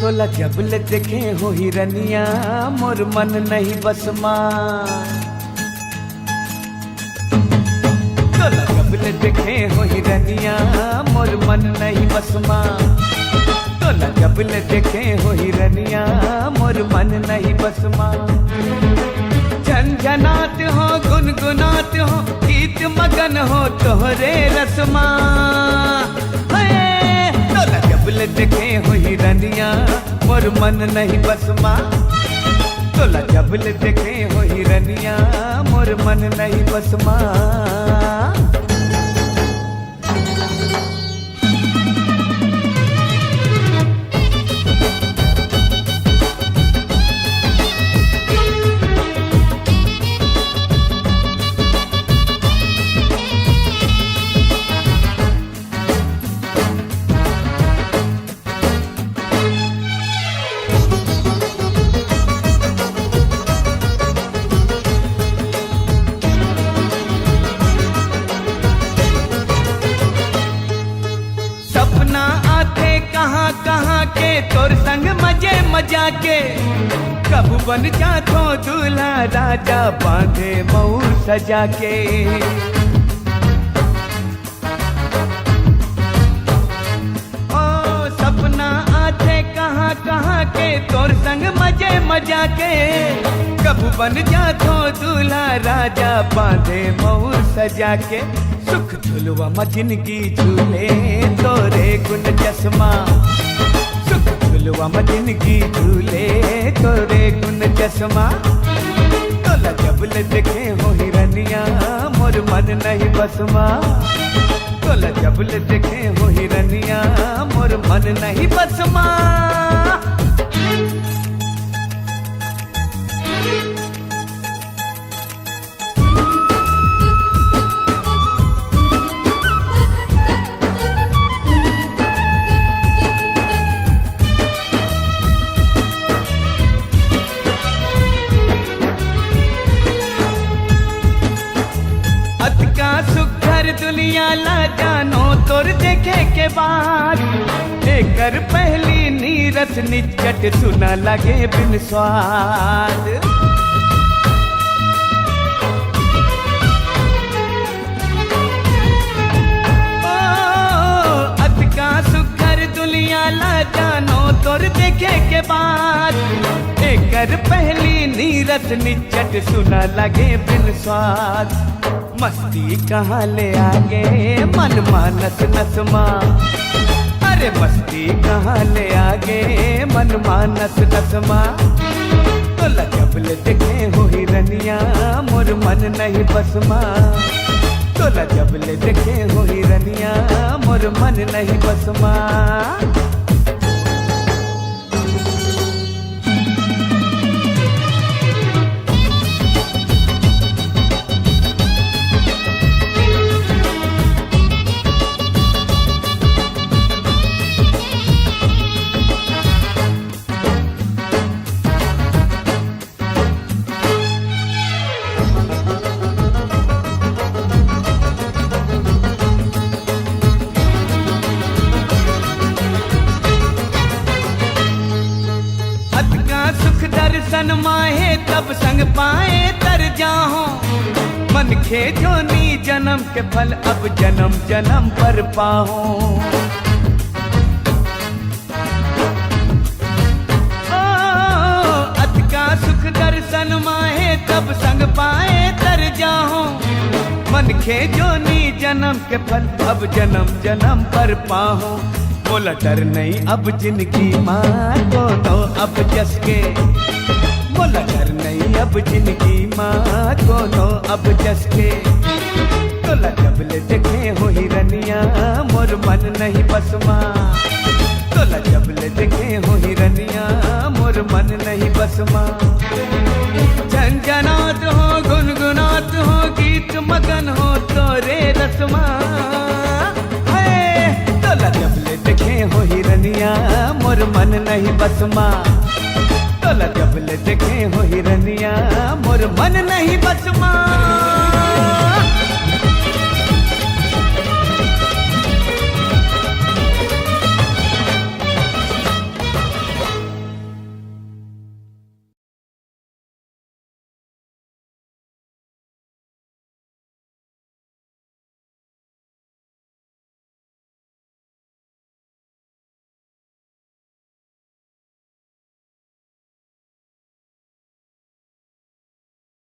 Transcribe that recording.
तोला जब ले देखे हो हिरनिया मोर मन नहीं बस माँ। तोला जब ले देखे हो हिरनिया मोर मन नहीं बस माँ। तोला जब ले देखे हो हिरनिया मोर मन नहीं बस माँ। झनझनात हो गुनगुनात हो गीत मगन हो तोहरे रसमा। तोला जब ले देखे हो हिरनिया मोर मन नहीं बस माँ। तोला जब ले देखे हो हिरनिया मोर मन नहीं बस माँ। सपना आते कहाँ कहाँ के तोर संग मजे मजा के। कब बन जातो दूल्हा राजा बांधे मऊ सजा के। ओ सपना आते कहाँ कहाँ के तोर संग मजे मजा के। कब बन जातो दूल्हा राजा बांधे मऊ सजा के। सुख झुलवा म जिंदगी झूले तोरे गुण चश्मा। सुख झुलवा म जिंदगी झूले तोरे गुण चश्मा। तोला जब ले देखे हो हिरनिया मोर मन नहीं बस माँ। तोला जब ले देखे हो हिरनिया मोर मन नहीं बस माँ। सुखर दुनिया ला जानो तोर देखे के बाद। लेकर पहली नीरस निचट सुना लगे बिन स्वाद। ओ अतका सुखर दुनिया ला जानो तोर देखे के बाद। लेकर पहली नीरस निचट सुना लगे बिन स्वाद। मस्ती कहाँ ले आगे मन मानस नस माँ। अरे मस्ती कहाँ ले आगे मन मानस नस माँ। तोला जब ले देखे हो हिरनिया मोर मन नहीं बस माँ। तोला जब ले देखे हो हिरनिया मोर मन नहीं बस माँ। सुख दर्शन माहे तब संग पाए तर जाहो। मन खे जोनी जन्म के फल अब जन्म जन्म पर पाहो। ओ अतका सुख दर्शन माहे तब संग पाए तर जाहो। मन खे जोनी जन्म के फल अब जन्म जन्म पर पाहो। बोला डर नहीं अब जिंदगी माँ को तो अब जस के। बोला डर नहीं अब जिंदगी माँ को तो अब जस के। तोला जब ले देखे हो हिरनिया मोर मन नहीं बस माँ। तोला जब ले देखे हो हिरनिया मोर मन नहीं बस माँ। झनझनात हो गुनगुनात हो गीत मगन हो तोरे रसमा। तोला जब ले देखे हो हिरनिया मोर मन नहीं बस माँ। तोला जब ले देखे हो हिरनिया मोर मन नहीं बस माँ।